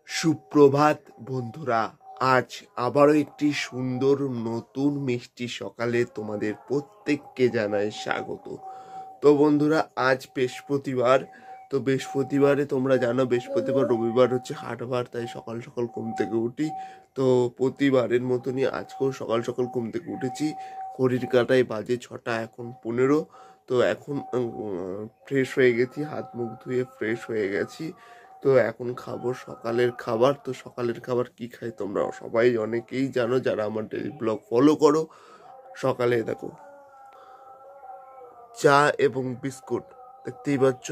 সুপ্রভাত বন্ধুরা, আজ আবারও একটি সুন্দর নতুন মিষ্টি সকালে তোমাদের প্রত্যেককে জানাই স্বাগত। তো বন্ধুরা, আজ বৃহস্পতিবার। তো বৃহস্পতিবারে তোমরা জানো বৃহস্পতিবার রবিবার হচ্ছে হাটবার, তাই সকাল সকাল ঘুম থেকে উঠি। তো প্রতিবারের মতনই আজকেও সকাল সকাল ঘুম থেকে উঠেছি। ঘড়ির কাঁটায় বাজে 6টা এখন 15। তো এখন ফ্রেশ হয়ে গেছি, হাত মুখ ধুয়ে ফ্রেশ হয়ে গেছি। তো এখন খাবো সকালের খাবার। তো সকালের খাবার কি খাই তোমরা সবাই অনেকেই জানো, যারা আমার ডেইলি ব্লগ ফলো করো। সকালে দেখো চা এবং বিস্কুট দেখতেই পাচ্ছ।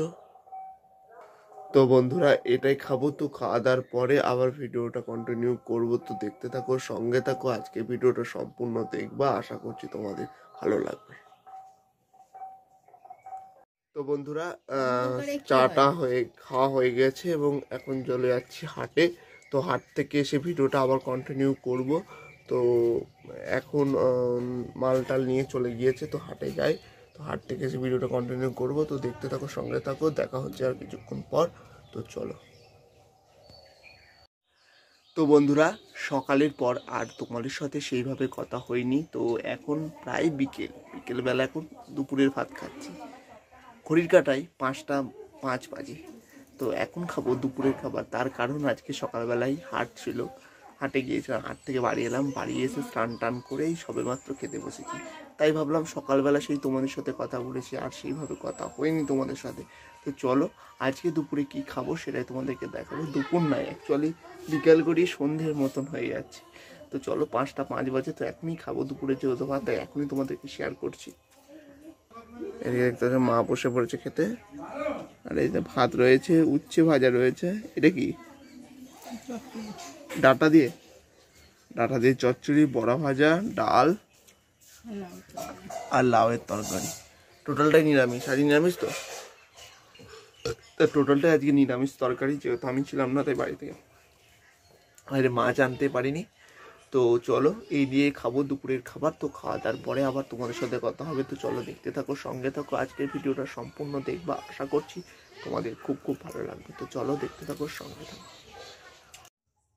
তো বন্ধুরা, এটাই খাবো। তো খাওয়া দাওয়ার পরে আবার ভিডিওটা কন্টিনিউ করব। তো দেখতে থাকো, সঙ্গে থাকো, আজকে ভিডিওটা সম্পূর্ণ দেখবা, আশা করছি তোমাদের ভালো লাগবে। তো বন্ধুরা, চাটা খাওয়া হয়ে গেছে এবং এখন চলে যাচ্ছি হাটে। তো হাট থেকে এসে ভিডিওটা আবার কন্টিনিউ করব। তো এখন মালটাল নিয়ে চলে গিয়েছে, তো হাটে যাই। তো হাট থেকে এসে ভিডিওটা কন্টিনিউ করব। তো দেখতে থাকো, সঙ্গে থাকো, দেখা হচ্ছে আর কিছুক্ষণ পর। তো চলো। তো বন্ধুরা, সকালের পর আর তোমাদের সাথে সেইভাবে কথা হয়নি। তো এখন প্রায় বিকেলবেলা, এখন দুপুরের ভাত খাচ্ছি। ঘড়ির কাঁটায় 5টা 5 বাজে। তো এখন খাবো দুপুরের খাবার। তার কারণ আজকে সকালবেলায় হাট ছিল, হাটে গিয়েছিলাম। হাট থেকে বাড়ি এলাম, বাড়ি এসে স্নান টান করেই সবেমাত্র খেতে বসেছি। তাই ভাবলাম সকালবেলা সেই তোমাদের সাথে কথা বলেছি, আর সেইভাবে কথা হয়নি তোমাদের সাথে। তো চলো, আজকে দুপুরে কি খাবো সেটাই তোমাদেরকে দেখাবো। দুপুর নয়, অ্যাকচুয়ালি বিকাল গড়িয়ে সন্ধ্যের মতন হয়ে যাচ্ছে। তো চলো, 5টা 5 বাজে, তো এখনই খাবো দুপুরে যেহেতু ভাত, তাই এখনই তোমাদেরকে শেয়ার করছি। এদিকে দেখতে পাচ্ছ মা বসে পড়েছে খেতে। আর এই যে ভাত রয়েছে, উচ্ছে ভাজা রয়েছে। এটা কি? ডাটা দিয়ে চচ্চড়ি, বড়া ভাজা, ডাল আর লাউয়ের তরকারি। টোটালটাই নিরামিষ। আজ নিরামিষ তো, টোটালটাই আজকে নিরামিষ তরকারি, যেহেতু আমি ছিলাম না তাই বাড়ি থেকে বাইরে মাছ আনতে পারিনি। তো চলো, এই দিয়ে খাবো দুপুরের খাবার। তো খাওয়া দাওয়ার পরে আবার তোমাদের সাথে কথা হবে। তো চলো, দেখতে থাকো, সঙ্গে থাকো, আজকের ভিডিওটা সম্পূর্ণ দেখবা, আশা করছি তোমাদের খুব খুব ভালো লাগবে। তো চলো, দেখতে থাকো, সঙ্গে থাকো।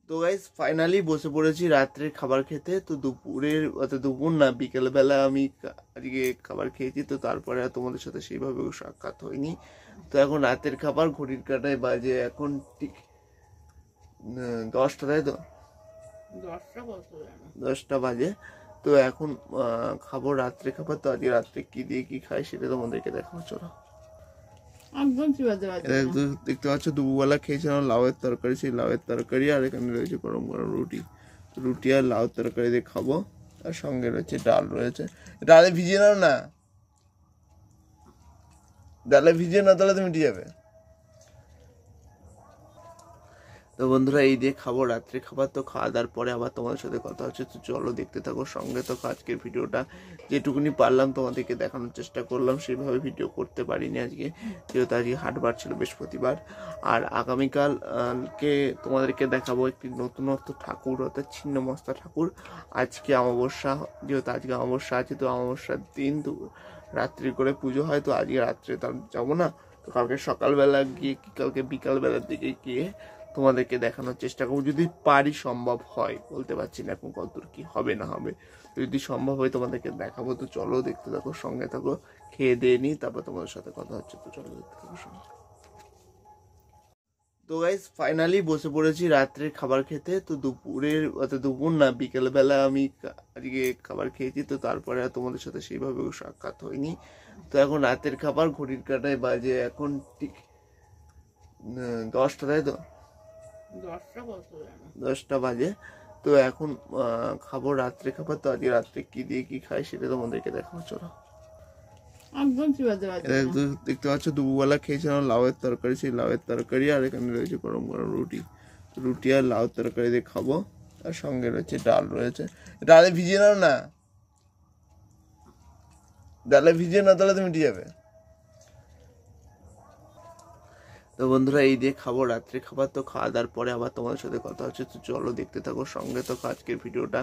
তো গাইস, ফাইনালি বসে পড়েছি রাত্রের খাবার খেতে। তো দুপুরের, অর্থাৎ দুপুর না, বিকেলবেলা আমি আজকে খাবার খেয়েছি। তো তারপরে আর তোমাদের সাথে সেইভাবে সাক্ষাৎ হয়নি। তো এখন রাতের খাবার, ঘড়ির কাঁটায় বাজে এখন ঠিক 10টা, তাই তো 10টা বাজে। তো এখন খাবো রাত্রে খাবার। তো আজকে রাত্রে কি দিয়ে কি খাই সেটা তোমাদেরকে দেখাবো, চলো। দেখতে পাচ্ছ দুপুরবেলা খেয়েছিলাম লাউয়ের তরকারি, সেই লাউয়ের তরকারি, আর এখানে রয়েছে গরম গরম রুটি আর লাউ তরকারি দিয়ে খাবো। আর সঙ্গে রয়েছে ডাল রয়েছে। ডালে ভিজিয়ে নাও না, ডালে ভিজিয়ে না তাহলে তো মিটে যাবে। তো বন্ধুরা, এই দিয়ে খাবো রাত্রে খাবার। তো খাওয়া দাওয়ার পরে আবার তোমাদের সাথে কথা হচ্ছে। তো চলো, দেখতে থাকো, সঙ্গে থাকো। আজকের ভিডিওটা যেটুকুনি পারলাম তোমাদেরকে দেখানোর চেষ্টা করলাম, সেইভাবে ভিডিও করতে পারিনি আজকে, যেহেতু আজকে হাটবার ছিল, বৃহস্পতিবার। আর আগামীকালকে তোমাদেরকে দেখাবো একটি নতুনত্ব ঠাকুর, অর্থাৎ ছিন্নমস্তা ঠাকুর। আজকে অমাবস্যা, যেহেতু আজকে অমাবস্যা আছে, তো অমাবস্যার দিন তো রাত্রি করে পুজো হয়। তো আজকে রাত্রে তো যাবো না, তো কালকে সকালবেলা গিয়ে কি কালকে বিকালবেলার দিকে গিয়ে তোমাদেরকে দেখানোর চেষ্টা করবো, যদি পারি, সম্ভব হয়, বলতে পারছি না এখন কতদূর কি হবে না হবে। যদি সম্ভব হয় তোমাদেরকে দেখাবো। তো চলো, দেখতে থাকো, সঙ্গে থাকো। খেয়ে দিয়ে নিই, তারপর তোমাদের সাথে কথা হচ্ছে। তো চলো, দেখতে থাকো, সঙ্গে। তো গাইস, ফাইনালি বসে পড়েছি রাত্রের খাবার খেতে। তো দুপুরের, অর্থাৎ দুপুর না, বিকেলবেলা আমি আজকে খাবার খেয়েছি। তো তারপরে আর তোমাদের সাথে সেইভাবে সাক্ষাৎ হয়নি। তো এখন রাতের খাবার, ঘড়ির কাঁটায় বাজে এখন ঠিক 10টা, তাই তো 10টা বাজে। তো এখন খাবো রাত্রে খাবার। তো আজকে রাত্রে কি দিয়ে কি খাই সেটা তোমাদেরকে দেখাবো, চলো। দেখতে পাচ্ছ দুপুরবেলা খেয়েছিলাম লাউয়ের তরকারি, সেই লাউয়ের তরকারি, আর এখানে রয়েছে গরম গরম রুটি আর লাউ তরকারি দিয়ে খাবো। আর সঙ্গে রয়েছে ডাল রয়েছে। ডালে ভিজিয়ে নাও না, ডালে ভিজিয়ে না তাহলে তো মিটে যাবে। তো বন্ধুরা এই দিয়ে খাবো রাত্রে খাবার। তো খাওয়া দাওয়ার পরে আবার তোমাদের সাথে কথা হচ্ছে। তো চলো দেখতে থাকো, সঙ্গে থাকো। আজকের ভিডিওটা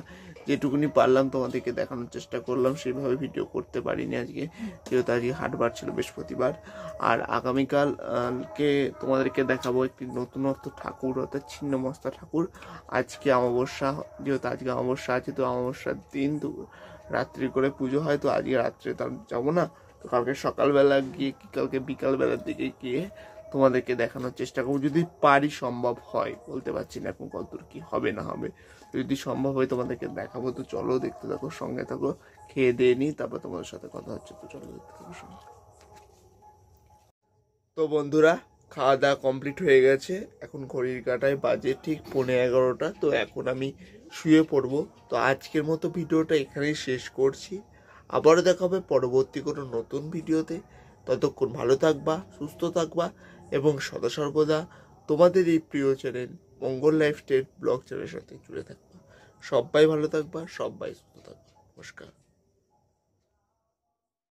যেটুকুনি পারলাম তোমাদেরকে দেখানোর চেষ্টা করলাম, সেইভাবে ভিডিও করতে পারিনি আজকে, যেহেতু আজকে হাটবার ছিল, বৃহস্পতিবার। আর আগামীকাল কে তোমাদেরকে দেখাবো একটি নতুনত্ব ঠাকুর, অর্থাৎ ছিন্নমস্তা ঠাকুর। আজকে অমাবস্যা, যেহেতু আজকে অমাবস্যা আছে, তো অমাবস্যার দিন তো রাত্রি করে পুজো হয়। তো আজকে রাত্রে তো আমি যাবো না, তো কালকে সকালবেলা গিয়ে কি কালকে বিকালবেলার দিকে গিয়ে তোমাদেরকে দেখানোর চেষ্টা করবো, যদি পারি, সম্ভব হয়, বলতে পারছি না এখন কতদূর কি হবে না হবে। যদি সম্ভব হয় তোমাদেরকে দেখাবো। তো চলো দেখতে থাকো, সঙ্গে থাকো। খেয়ে দিয়ে নিই, তারপর তোমাদের সাথে কথা হচ্ছে। তো চলো দেখতে থাকো সঙ্গে। তো বন্ধুরা খাওয়া দাওয়া কমপ্লিট হয়ে গেছে। এখন ঘড়ির কাঁটায় বাজে ঠিক 11:15। তো এখন আমি শুয়ে পড়বো। তো আজকের মতো ভিডিওটা এখানেই শেষ করছি। আবারও দেখা হবে পরবর্তী কোনো নতুন ভিডিওতে। ততক্ষণ ভালো থাকবা, সুস্থ থাকবা এবং সদা সর্বদা তোমাদের এই প্রিয় চ্যানেল মঙ্গল লাইফস্টাইল ব্লগ চ্যানেলের সাথে জুড়ে থাকবা। সবাই ভালো থাকবা, সবাই সুস্থ থাকবা। নমস্কার।